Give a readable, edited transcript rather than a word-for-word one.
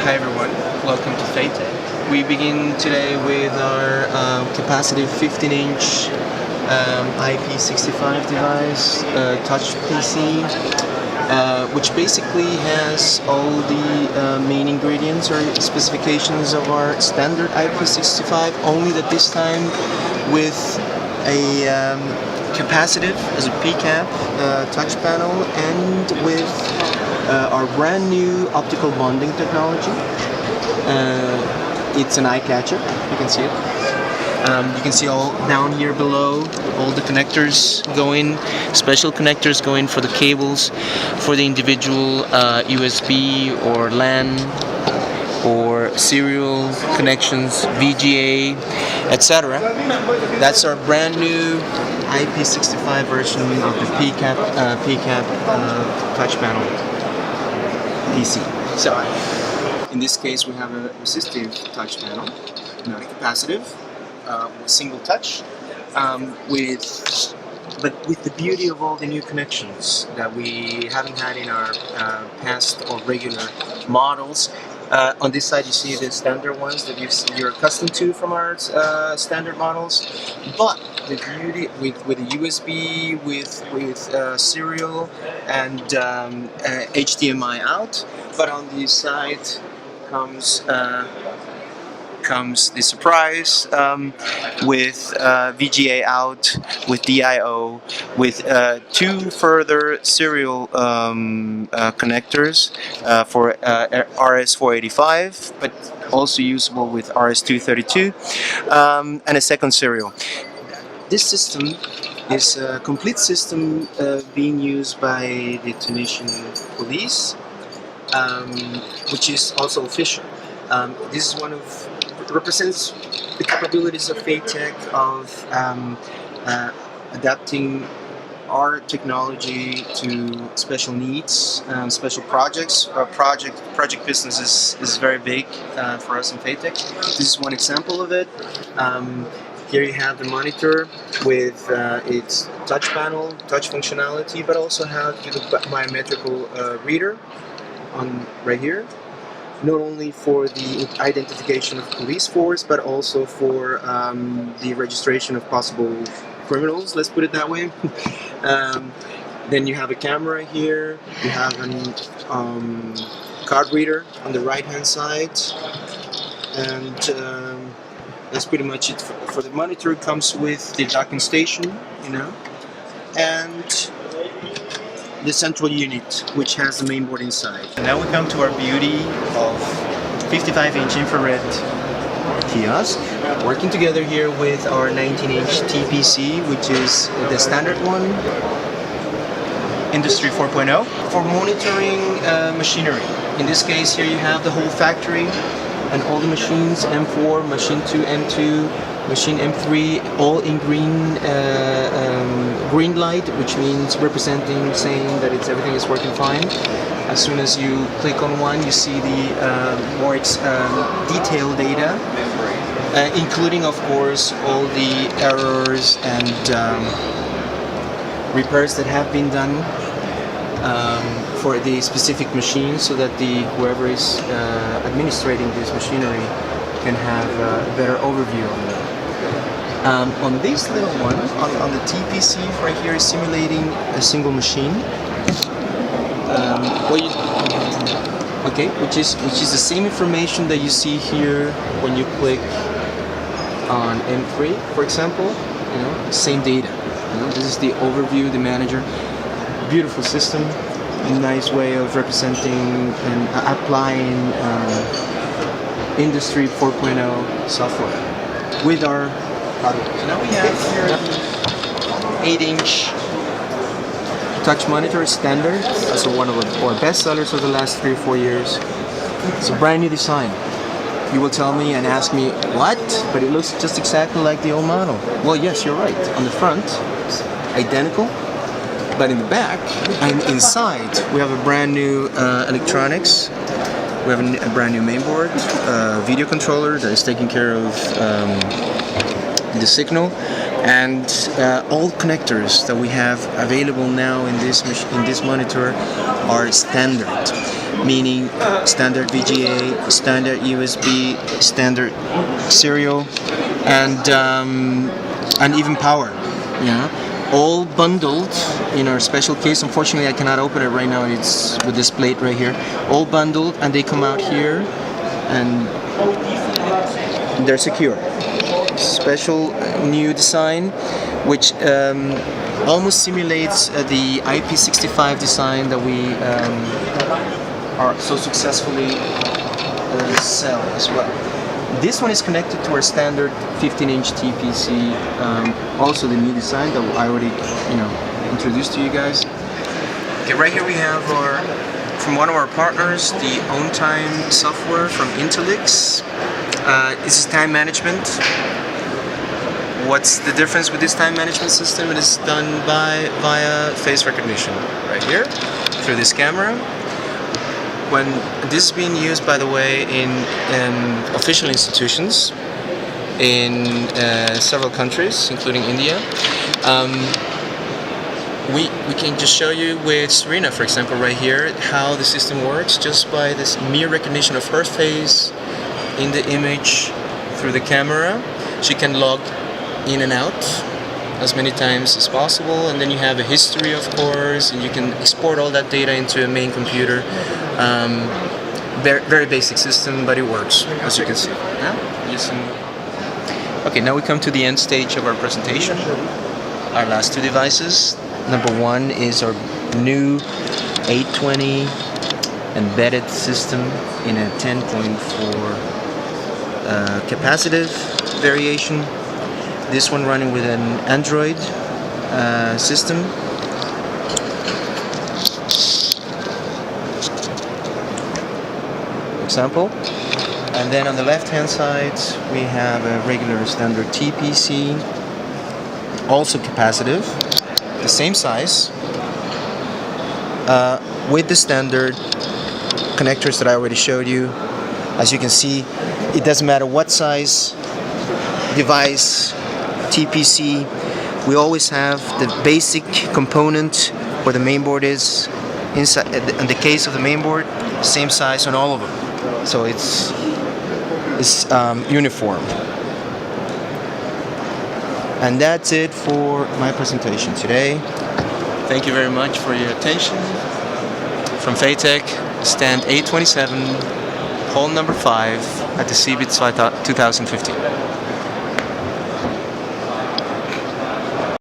Hi everyone, welcome to faytech. We begin today with our capacitive 15-inch IP65 device, Touch PC, which basically has all the main ingredients or specifications of our standard IP65, only that this time with a capacitive as a PCAP touch panel and with our brand new optical bonding technology. It's an eye catcher, you can see it. You can see all down here below, all the connectors going, special connectors going for the cables, for the individual USB or LAN or serial connections, VGA, etc. That's our brand new IP65 version of the PCAP touch panel PC. So, in this case we have a resistive touch panel, not a capacitive, single touch, but with the beauty of all the new connections that we haven't had in our past or regular models. On this side you see the standard ones that you're accustomed to from our standard models, but the beauty with the USB, with serial and HDMI out, but on the side comes the surprise with VGA out, with DIO, with two further serial connectors for RS485, but also usable with RS232, and a second serial. This system is a complete system being used by the Tunisian police, which is also official. This is represents the capabilities of faytech of adapting our technology to special needs, special projects. Our project business is very big for us in faytech. This is one example of it. Here you have the monitor with its touch panel, touch functionality, but also have the biometrical reader on right here. Not only for the identification of police force, but also for the registration of possible criminals, let's put it that way. Then you have a camera here, you have a card reader on the right hand side, and that's pretty much it. For the monitor, it comes with the docking station, and the central unit, which has the main board inside. And now we come to our beauty of 55-inch infrared kiosk, working together here with our 19-inch TPC, which is the standard one, Industry 4.0, for monitoring machinery. In this case here you have the whole factory and all the machines, M4, machine 2, M2, machine M3, all in green light, which means representing, saying that everything is working fine. As soon as you click on one, you see the more detailed data, including, of course, all the errors and repairs that have been done for the specific machine, so that whoever is administrating this machinery can have a better overview on it. On this little one, on the TPC right here, is simulating a single machine. Which is the same information that you see here when you click on M3, for example. Same data. This is the overview, the manager. Beautiful system, a nice way of representing and applying Industry 4.0 software with our product. So now we have here 8-inch touch monitor, standard. That's one of our best sellers of the last 3 or 4 years. It's a brand new design. You will tell me and ask me, what? But it looks just exactly like the old model. Well, yes, you're right. On the front, it's identical. But in the back and inside, we have a brand new electronics. We have a brand new mainboard, video controller that is taking care of the signal, and all connectors that we have available now in this monitor are standard. meaning standard VGA, standard USB, standard serial, and even power. Yeah, all bundled in our special case. Unfortunately, I cannot open it right now. It's with this plate right here. All bundled, and they come out here, and they're secure. Special new design, which almost simulates the IP65 design that we are so successfully sell as well. This one is connected to our standard 15-inch TPC, also the new design that I already introduced to you guys. Okay, right here we have from one of our partners, the OwnTime software from Intelix. This is time management. What's the difference with this time management system? It is done via face recognition, right here, through this camera. When this is being used, by the way, in official institutions in several countries, including India, we can just show you with Serena, for example, right here, how the system works just by this mere recognition of her face in the image through the camera. She can log in and out as many times as possible, and then you have a history, of course, and you can export all that data into a main computer. Very basic system, but it works, as you can see. Okay, now we come to the end stage of our presentation. Our last two devices. Number one is our new 820 embedded system in a 10.4 capacitive variation. This one running with an Android system. Example. And then on the left hand side we have a regular standard TPC, also capacitive, the same size, with the standard connectors that I already showed you. As you can see, it doesn't matter what size device, TPC, we always have the basic component where the mainboard is inside. In the case of the mainboard, same size on all of them, so it's uniform. And that's it for my presentation today. Thank you very much for your attention. From faytech, stand 827, hall number 5 at the CeBIT 2015.